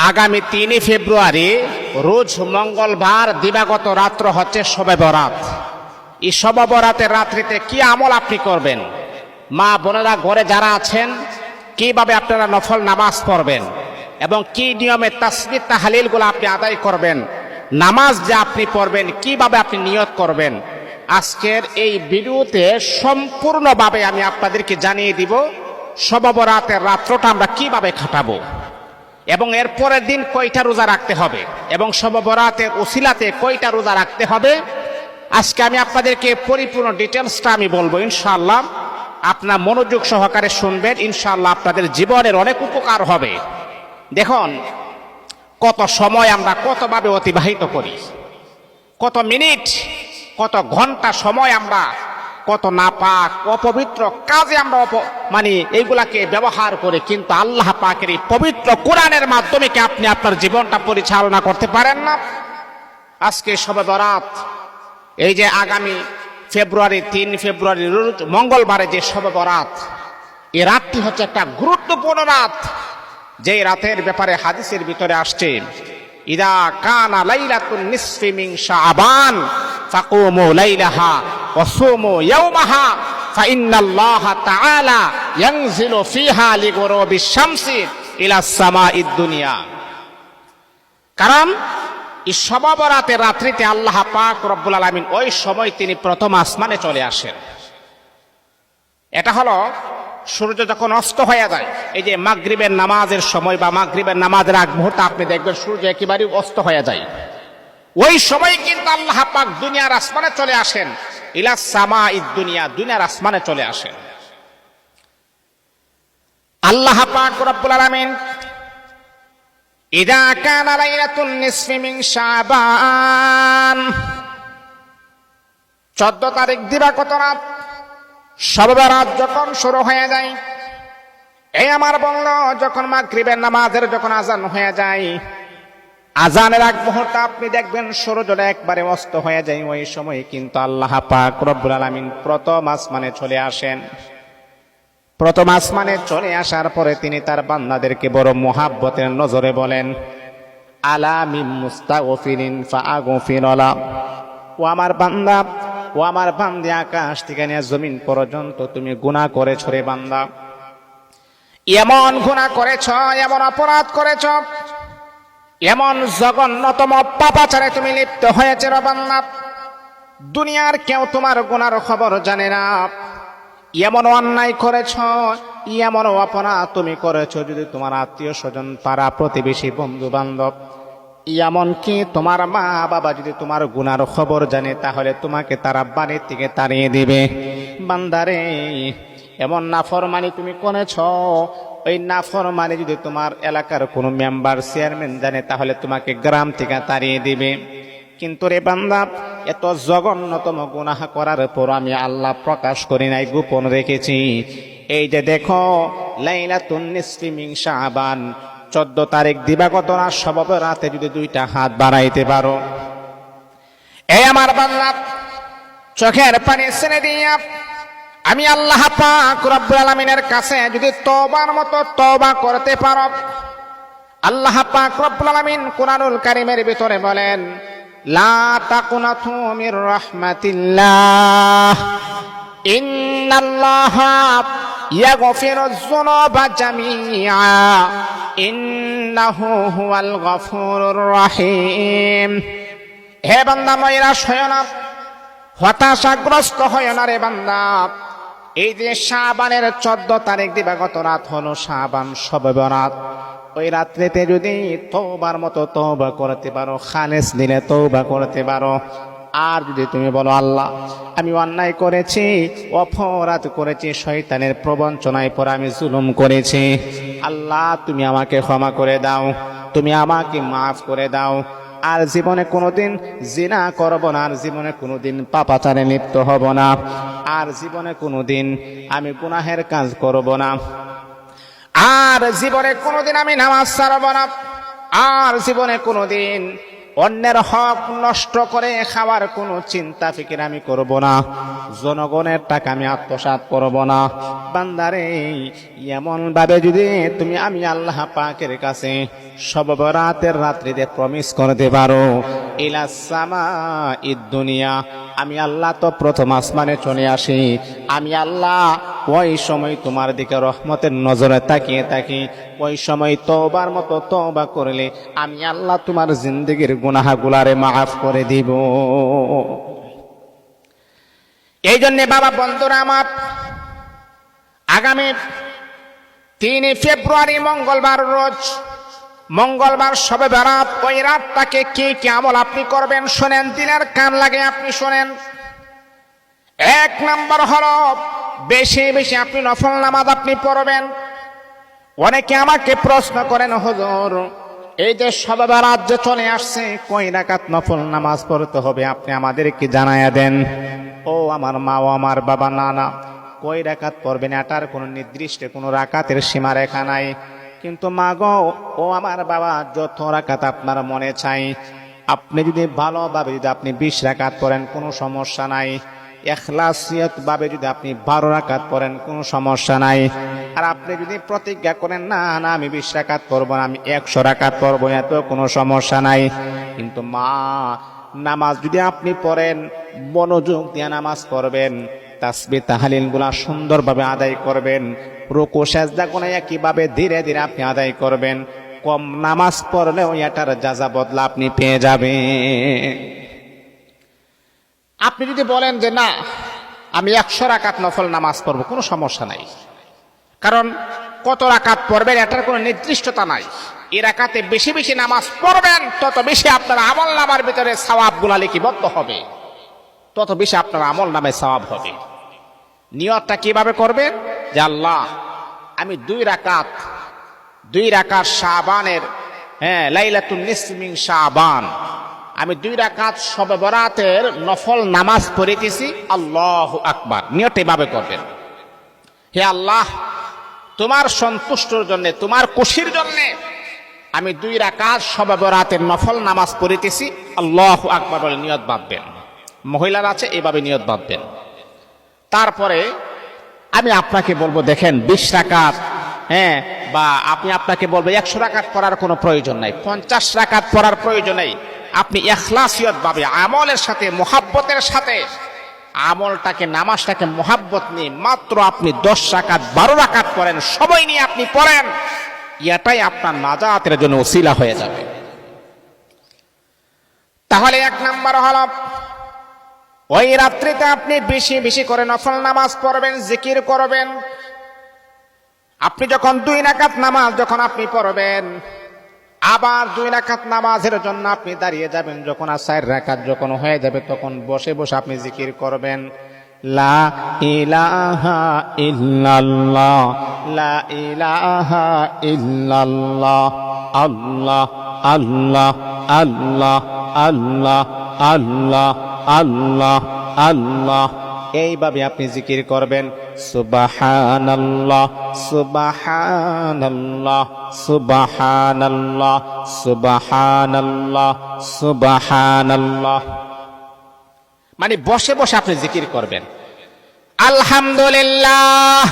আগামী 3 ফেব্রুয়ারি রোজ মঙ্গলবার দিবাগত রাত্র হচ্ছে শবে বরাত। এই শবে বরাতের রাত্রিতে কি আমল আপনি করবেন, মা বোনেরা ঘরে যারা আছেন কিভাবে আপনারা নফল নামাজ পড়বেন এবং কি নিয়মে তাসবিহ তাহলিলগুলো আপনি আদায় করবেন, নামাজ যে আপনি পড়বেন কিভাবে আপনি নিয়ত করবেন, আজকের এই ভিডিওতে সম্পূর্ণভাবে আমি আপনাদেরকে জানিয়ে দিব শবে বরাতের রাত্রটা আমরা কিভাবে কাটাবো এবং এর পরের দিন কয়টা রোজা রাখতে হবে এবং শবে বরাতের উসিলাতে কয়টা রোজা রাখতে হবে। আজকে আমি আপনাদেরকে পরিপূর্ণ ডিটেলসটা আমি বলবো ইনশাআল্লাহ। আপনার মনোযোগ সহকারে শুনবেন, ইনশাআল্লাহ আপনাদের জীবনের অনেক উপকার হবে। দেখুন, কত সময় আমরা কতভাবে অতিবাহিত করি, কত মিনিট কত ঘন্টা সময় আমরা কত নাপাক অপবিত্র কাজে আমরা এইগুলাকে ব্যবহার করে, কিন্তু আল্লাহ পাকের এই পবিত্র কোরআনের মাধ্যমে কি আপনি আপনার জীবনটা পরিচালনা করতে পারেন না? আজকে শবে বরাত, এই যে আগামী 3 ফেব্রুয়ারি রোজ মঙ্গলবারে যে শবে বরাত, এই রাতটি হচ্ছে একটা গুরুত্বপূর্ণ রাত, যে রাতের ব্যাপারে হাদিসের ভিতরে আসছে ইদা কানা লাইলাতুন নিসফি মিন শাবান ফাকুমু লাইলাহা ওয়া সুমু ইয়াওমাহা ফাইন্নাল্লাহা তাআলা ইয়ানজিলু ফিহা লিগুরুবিশ শামসি ইলা সামাঈদ দুনিয়া। কারণ এই শবে বরাতের রাত্রিতে আল্লাহ পাক রব্বুল আলামিন ওই সময় তিনি প্রথম আসমানে চলে আসেন। এটা হলো সূর্য যখন অস্ত হয়ে যায়, এই যে মাগরিবের নামাজের সময় বা মাগরিবের নামাজের আগ মুহূর্তে আপনি দেখবেন সূর্য একেবারে অস্ত হয়ে যায়, ওই সময় কিন্তু আল্লাহ পাক দুনিয়ার আসমানে চলে আসেন, ইলা সামাঈদ দুনিয়া, দুনিয়ার আসমানে চলে আসেন। আল্লাহ পাক রব্বুল আলামিন ইদা কানা লাইলাতুন নিসফি মিন শাবান, 14 তারিখ দিবাগত রাত শবে বরাত যখন শুরু হয়ে যায়, এই আমার বলল যখন মাগরিবের নামাজের যখন আজান হয়ে যায়, আজানের আগ মুহূর্তে আপনি দেখবেন সূর্যটা একবারে অস্ত হয়ে যায়, ওই সময় কিন্তু আল্লাহ পাক রব্বুল আলামিন প্রথম আসমানে চলে আসেন। প্রথম আসমানে চলে আসার পরে তিনি তার বান্দাদেরকে বড় মুহাব্বতের নজরে বলেন, আলা মিন মুস্তাগফিরিন ফাআগফির লা, ও আমার বান্দা, ও আমার বান্দী, আকাশ থেকে নিয়ে জমিন পর্যন্ত তুমি গুনাহ করেছো রে বান্দা, এমন গুনাহ করেছ, এমন অপরাধ করেছ, এমন জঘন্যতম পাপাচারে তুমি লিপ্ত হয়েছে রে বান্দা, দুনিয়ার কেউ তোমার গুনার খবর জানে না। এমন অন্যায় করেছ, এমন অপরাধ তুমি করেছো, যদি তোমার আত্মীয় স্বজন, পাড়া প্রতিবেশী, বন্ধু বান্ধব, এমনকি তোমার মা বাবা যদি তোমার গুনার খবর জানে, তাহলে তোমাকে তারা বাড়ি থেকে তাড়িয়ে দিবে। বান্দারে, এমন নাফরমানি তুমি করেছ, ওই নাফরমানি যদি তোমার এলাকার কোনো মেম্বার, চেয়ারম্যান জানে, তাহলে তোমাকে গ্রাম থেকে তাড়িয়ে দিবে। কিন্তু রে বান্দা, এত জঘন্যতম গুনাহ করার পর আমি আল্লাহ প্রকাশ করি নাই, গোপন রেখেছি। এই যে দেখো, লাইলাতুন নিসফি মিন শাবান, 14 তারিখ দিবাগত রাত শবে বরাতে যদি 2টা হাত বাড়াইতে পারো, এই আমার বান্দা চোখের পানি ছেড়ে দিয়া আমি আল্লাহ পাক রব্বুল আলামিনের কাছে যদি তওবার মতো তওবা করতে পারো, আল্লাহ পাক রব্বুল আলামিন কুরআনুল কারীমের ভিতরে বলেন, লা তাকুনাতু মির রাহমাতিল্লাহ ইন্নাল্লাহা ইয়াগফিরুয যুনুবা জামিআ ইন্নাহু হুয়াল গফুরুর রহিম। হে বান্দা, নৈরাশ হয় না, হতাশাগ্রস্ত হয় না রে বান্দা। এই যে শাবানের 14 তারিখ দিবাগত রাত হলো শাবান শবে বরাত, ওই রাত্রিতে যদি তওবার মতো তওবা করতে পারো, খালেস দিলে তওবা করতে পারো, আর যদি তুমি বলো আল্লাহ আমি অন্যায় করেছি, অপরাধ করেছি, শয়তানের প্রবঞ্চনায় পরে আমি জুলুম করেছি, আল্লাহ তুমি আমাকে ক্ষমা করে দাও, তুমি আমাকে মাফ করে দাও, আর জীবনে কোনোদিন জিনা করব না, আর জীবনে কোনোদিন পাপাচারে লিপ্ত হব না, আর জীবনে কোনোদিন আমি গুনাহের কাজ করব না, আর জীবনে কোনোদিন আমি নামাজ ছাড়ব না, আর জীবনে কোনোদিন অন্যের হক নষ্ট করে খাওয়ার কোনো চিন্তা ফিকির আমি করব না, জনগণের টাকা আমি আত্মসাৎ করব না। বান্দারে এমন ভাবে যদি তুমি আমি আল্লাহ পাকের কাছে শবে বরাতের রাত্রিতে প্রমিস করতে পারো, ইলা সামাঈদ দুনিয়া, আমি আল্লাহ তো প্রথম আসমানে চলে আসি, আমি আল্লাহ ওই সময় তোমার দিকে রহমতের নজরে তাকিয়ে থাকি, ওই সময় তওবার মতো তওবা করলে আমি আল্লাহ তোমার জিন্দেগির গুনাহগুলারে মাফ করে দিব। এই জন্য বাবা বন্ধুরা আমার, আগামী 3 ফেব্রুয়ারি মঙ্গলবার রোজ, মঙ্গলবার শবে বরাত, ওই রাতটাকে কি কি আমল আপনি করবেন শোনেন, দিনের কান লাগে আপনি শোনেন। 1 নাম্বার হলো বেশি বেশি আপনি নফল নামাজ আপনি পড়বেন। অনেকে আমাকে প্রশ্ন করেন, হুজুর এই যে শবে বরাত যে চলে আসছে, কয় রাকাত নফল নামাজ পড়তে হবে আপনি আমাদেরকে জানায়া দেন। ও আমার মা ও আমার বাবা, না, কয় রাকাত পড়বেন এটার কোনো নির্দিষ্ট কোনো রাকাতের সীমারেখা নাই। কিন্তু মা গো ও আমার বাবা, যত রাকাত আপনার মনে চাই, আপনি যদি ভালোভাবে যদি আপনি 20 রাকাত পড়েন কোনো সমস্যা নাই, ইখলাসিয়ত ভাবে যদি আপনি 12 রাকাত পড়েন কোনো সমস্যা নাই। আর আপনি যদি প্রতিজ্ঞা করেন না না আমি 20 রাকাত পড়ব না, আমি 100 রাকাত পড়ব, এত কোনো সমস্যা নাই। কিন্তু মা, নামাজ যদি আপনি পড়েন মনোযোগ দিয়ে নামাজ পড়বেন, তাসবিহ তাহলিল গুলা সুন্দরভাবে আদায় করবেন, রুকু সিজদা গুলো একইভাবে ধীরে ধীরে আপনি আদায় করবেন, কম নামাজ পড়লেও এটার যাজা বদলা আপনি পেয়ে যাবেন। আপনি যদি বলেন যে না আমি 100 রাকাত নফল নামাজ পড়ব, কোনো সমস্যা নাই, কারণ কত রাকাত পড়বেন এটার কোনো নির্দিষ্টতা নাই। এই রাকাতে বেশি বেশি নামাজ পড়বেন তত বেশি আপনার আমল নামার ভিতরে সওয়াবগুলা লিপিবদ্ধ হবে, তত বেশি আপনার আমল নামে সওয়াব হবে। নিয়তটা কিভাবে করবেন? যে আল্লাহ আমি 2 রাকাত শাবানের, লাইলাতুন নিসফ মিন শাবান, আমি 2 রাকাত শবে বরাতের নফল নামাজ পড়িতেছি, আল্লাহু আকবার। নিয়ত এভাবে করবেন, হে আল্লাহ তোমার সন্তুষ্টর জন্য, তোমার খুশির জন্য আমি 2 রাকাত শবে বরাতের নফল নামাজ পড়িতেছি, আল্লাহু আকবার বলে নিয়ত বাঁধবেন। মহিলারা আছে এভাবে নিয়ত বাঁধবেন। তারপরে আমি আপনাকে বলবো দেখেন 20 রাকাত, বা আপনাকে বলবো 100 রাকাত পড়ার কোনো প্রয়োজন নাই, 50 রাকাত পড়ার প্রয়োজন নেই। আপনি ইখলাসিয়ত ভাবে আমলের সাথে মুহাব্বতের সাথে আমলটাকে নামাজটাকে মুহাব্বত নিয়ে মাত্র আপনি 10 রাকাত 12 রাকাত পড়েন, সময় নিয়ে আপনি পড়েন, এটাই আপনার নাজাতের জন্য ওসিলা হয়ে যাবে। তাহলে 1 নাম্বার হলো ওই রাত্রিতে আপনি বেশি বেশি করে নফল নামাজ পড়বেন, জিকির করবেন। আপনি যখন 2 রাকাত নামাজ যখন আপনি পড়বেন, আবার 2 রাকাত নামাজের জন্য আপনি দাঁড়িয়ে যাবেন, যখন আর 4 রাকাত যখন হয়ে যাবে তখন বসে বসে আপনি জিকির করবেন, লা ইলাহা ইল্লাল্লাহ, লা ইলাহা ইল্লাল্লাহ, আল্লাহ আল্লাহ আল্লাহ আল্লাহ আল্লাহ আল্লাহ আল্লাহ। এইভাবে আপনি জিকির করবেন, সুবহানাল্লাহ সুবহানাল্লাহ সুবহানাল্লাহ সুবহানাল্লাহ সুবহানাল্লাহ। মানে বসে বসে আপনি জিকির করবেন, আলহামদুলিল্লাহ